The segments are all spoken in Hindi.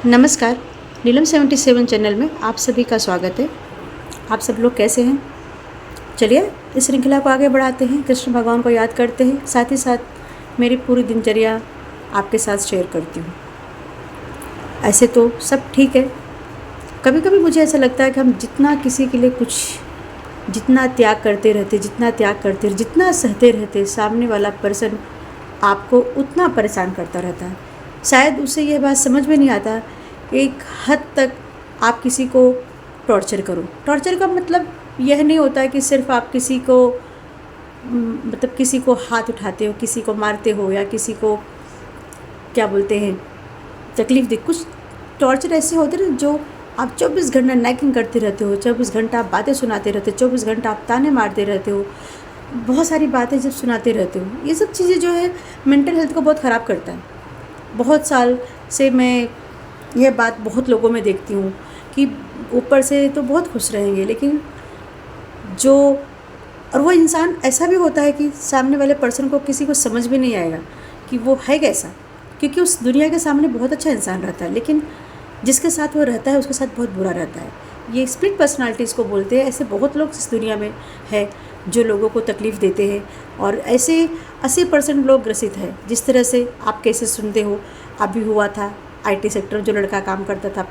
नमस्कार। नीलम 77 चैनल में आप सभी का स्वागत है। आप सब लोग कैसे हैं? चलिए इस श्रृंखला को आगे बढ़ाते हैं, कृष्ण भगवान को याद करते हैं, साथ ही साथ मेरी पूरी दिनचर्या आपके साथ शेयर करती हूँ। ऐसे तो सब ठीक है, कभी कभी मुझे ऐसा लगता है कि हम जितना किसी के लिए जितना त्याग करते रहते, जितना सहते रहते, सामने वाला पर्सन आपको उतना परेशान करता रहता है। शायद उसे यह बात समझ में नहीं आता, एक हद तक आप किसी को टॉर्चर करो। टॉर्चर का मतलब यह नहीं होता है कि सिर्फ आप किसी को हाथ उठाते हो, किसी को मारते हो या किसी को क्या बोलते हैं तकलीफ़ दे। कुछ टॉर्चर ऐसे होते हैं जो आप 24 घंटा नैकिंग करते रहते हो, 24 घंटा आप बातें सुनाते रहते हो, 24 घंटा आप ताने मारते रहते हो, बहुत सारी बातें जब सुनाते रहते हो। ये सब चीज़ें जो है मेंटल हेल्थ को बहुत ख़राब करता है। बहुत साल से मैं यह बात बहुत लोगों में देखती हूँ कि ऊपर से तो बहुत खुश रहेंगे, लेकिन और वो इंसान ऐसा भी होता है कि सामने वाले पर्सन को किसी को समझ भी नहीं आएगा कि वो है कैसा, क्योंकि उस दुनिया के सामने बहुत अच्छा इंसान रहता है, लेकिन जिसके साथ वो रहता है उसके साथ बहुत बुरा रहता है। ये स्प्लिट पर्सनालिटीज़ को बोलते हैं। ऐसे बहुत लोग इस दुनिया में है जो लोगों को तकलीफ़ देते हैं, और ऐसे 80% लोग ग्रसित है। जिस तरह से आप कैसे सुनते हो, अभी हुआ था IT सेक्टर, जो लड़का काम करता था,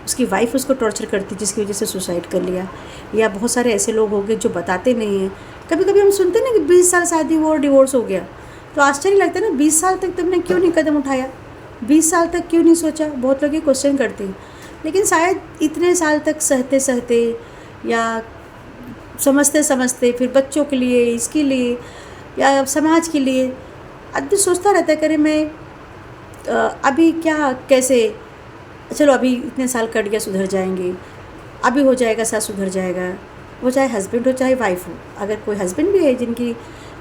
उसकी वाइफ उसको टॉर्चर करती, जिसकी वजह से सुसाइड कर लिया। या बहुत सारे ऐसे लोग हो गए जो बताते नहीं हैं। कभी कभी हम सुनते ना कि 20 साल शादी हुआ और डिवोर्स हो गया, तो आश्चर्य लगता है ना, 20 साल तक तुमने क्यों नहीं कदम उठाया, 20 साल तक क्यों नहीं सोचा। बहुत लोग ये क्वेश्चन करते हैं, लेकिन शायद इतने साल तक सहते सहते या समझते समझते फिर बच्चों के लिए, इसके लिए या समाज के लिए आदमी सोचता रहता है, करे मैं अभी क्या कैसे, चलो अभी इतने साल कट गया, सुधर जाएंगे, अभी हो जाएगा, सब सुधर जाएगा। वो चाहे हस्बैंड हो चाहे वाइफ हो। अगर कोई हस्बैंड भी है जिनकी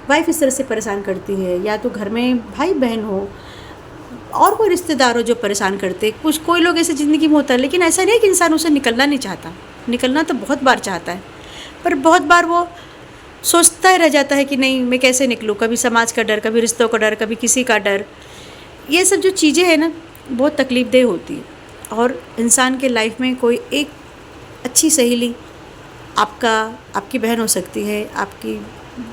वाइफ इस तरह से परेशान करती है, या तो घर में भाई बहन हो और कोई रिश्तेदार हो जो परेशान करते, कोई लोग ऐसे ज़िंदगी में होता है। लेकिन ऐसा नहीं है कि इंसान उसे निकलना नहीं चाहता, निकलना तो बहुत बार चाहता है, पर बहुत बार वो सोचता ही रह जाता है कि नहीं मैं कैसे निकलूँ। कभी समाज का डर, कभी रिश्तों का डर, कभी किसी का डर। ये सब जो चीज़ें हैं ना, बहुत तकलीफ़देह होती है। और इंसान के लाइफ में कोई एक अच्छी सहेली आपकी बहन हो सकती है, आपकी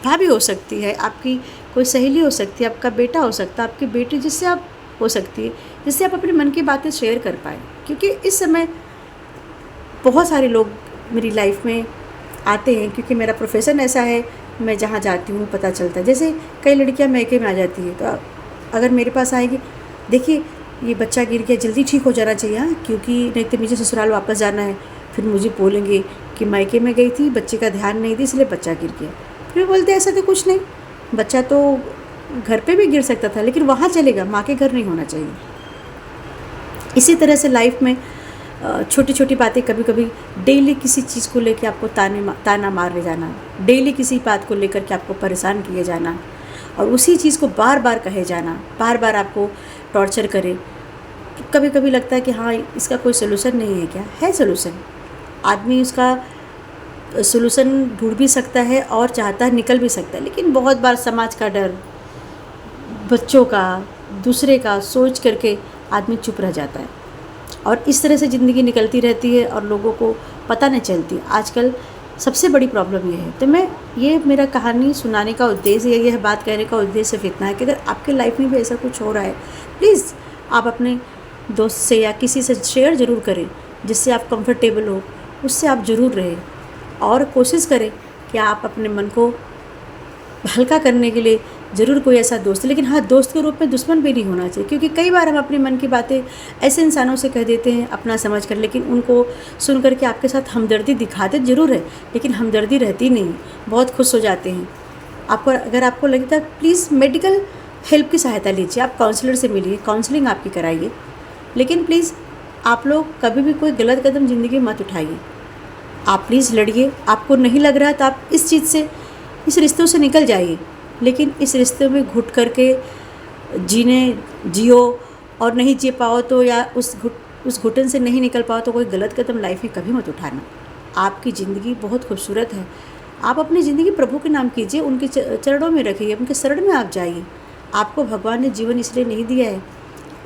भाभी हो सकती है, आपकी कोई सहेली हो सकती है, आपका बेटा हो सकता है, आपकी बेटी, जिससे आप हो सकती है, जिससे आप अपने मन की बातें शेयर कर पाए। क्योंकि इस समय बहुत सारे लोग मेरी लाइफ में आते हैं, क्योंकि मेरा प्रोफेशन ऐसा है, मैं जहाँ जाती हूँ पता चलता है। जैसे कई लड़कियाँ मैके में आ जाती है, तो अगर मेरे पास आएगी, देखिए ये बच्चा गिर गया, जल्दी ठीक हो जाना चाहिए, हाँ, क्योंकि नहीं तो मुझे ससुराल वापस जाना है। फिर मुझे बोलेंगे कि मैके में गई थी, बच्चे का ध्यान नहीं दी, इसलिए बच्चा गिर गया। फिर बोलते ऐसा तो कुछ नहीं, बच्चा तो घर पे भी गिर सकता था, लेकिन वहाँ चलेगा, माँ के घर नहीं होना चाहिए। इसी तरह से लाइफ में छोटी छोटी बातें, कभी कभी डेली किसी चीज़ को लेकर आपको ताना मारे जाना, डेली किसी बात को लेकर के आपको परेशान किए जाना, और उसी चीज़ को बार बार कहे जाना, बार बार आपको टॉर्चर करे। तो कभी कभी लगता है कि हाँ, इसका कोई सोल्यूशन नहीं है। क्या है सोल्यूशन? आदमी उसका सोल्यूशन ढूंढ भी सकता है और चाहता है निकल भी सकता है, लेकिन बहुत बार समाज का डर, बच्चों का, दूसरे का सोच करके आदमी चुप रह जाता है, और इस तरह से ज़िंदगी निकलती रहती है और लोगों को पता नहीं चलती। आजकल सबसे बड़ी प्रॉब्लम ये है। तो ये मेरा कहानी सुनाने का उद्देश्य, यह बात कहने का उद्देश्य सिर्फ इतना है कि अगर आपके लाइफ में भी ऐसा कुछ हो रहा है, प्लीज़ आप अपने दोस्त से या किसी से शेयर ज़रूर करें, जिससे आप कंफर्टेबल हो, उससे आप ज़रूर रहें। और कोशिश करें कि आप अपने मन को हल्का करने के लिए ज़रूर कोई ऐसा दोस्त, लेकिन हाँ, दोस्त के रूप में दुश्मन भी नहीं होना चाहिए। क्योंकि कई बार हम अपने मन की बातें ऐसे इंसानों से कह देते हैं अपना समझ कर, लेकिन उनको सुन कर के आपके साथ हमदर्दी दिखाते ज़रूर है, लेकिन हमदर्दी रहती नहीं, बहुत खुश हो जाते हैं। अगर आपको लगता है, प्लीज़ मेडिकल हेल्प की सहायता लीजिए, आप काउंसलर से मिलिए, काउंसलिंग आपकी कराइए। लेकिन प्लीज़ आप लोग कभी भी कोई गलत कदम ज़िंदगी में मत उठाइए। आप प्लीज़ लड़िए, आपको नहीं लग रहा है तो आप इस रिश्तों से निकल जाइए, लेकिन इस रिश्ते में घुट करके जियो, और नहीं जी पाओ तो, या उस घुटन से नहीं निकल पाओ तो कोई गलत कदम लाइफ में कभी मत उठाना। आपकी ज़िंदगी बहुत खूबसूरत है। आप अपनी ज़िंदगी प्रभु के नाम कीजिए, उनके चरणों में रखिए, उनके शरण में आप जाइए। आपको भगवान ने जीवन इसलिए नहीं दिया है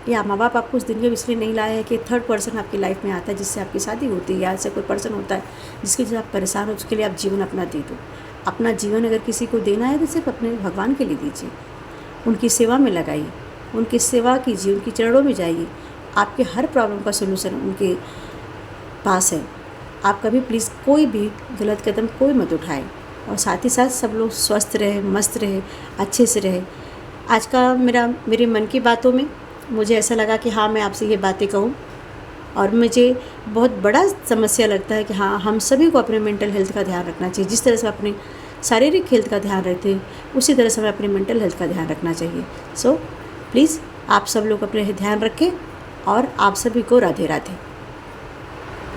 या माँ बाप आपको उस दुनिया में इसलिए नहीं लाए हैं कि थर्ड पर्सन आपकी लाइफ में आता है जिससे आपकी शादी होती है, या ऐसा कोई पर्सन होता है जिसके लिए आप परेशान हो, उसके लिए आप जीवन अपना दे दो। अपना जीवन अगर किसी को देना है तो सिर्फ अपने भगवान के लिए दीजिए, उनकी सेवा में लगाइए, उनकी सेवा कीजिए, उनकी चरणों में जाइए। आपके हर प्रॉब्लम का सोल्यूशन उनके पास है। आप कभी प्लीज़ कोई भी गलत कदम कोई मत उठाए, और साथ ही साथ सब लोग स्वस्थ रहे, मस्त रहे, अच्छे से रहे। आज का मेरे मन की बातों में मुझे ऐसा लगा कि हाँ, मैं आपसे ये बातें कहूँ, और मुझे बहुत बड़ा समस्या लगता है कि हाँ, हम सभी को अपने मेंटल हेल्थ का ध्यान रखना चाहिए। जिस तरह से अपने शारीरिक हेल्थ का ध्यान रखते हैं, उसी तरह से हमें अपने मेंटल हेल्थ का ध्यान रखना चाहिए। सो प्लीज़ आप सब लोग अपने ध्यान रखें, और आप सभी को राधे राधे।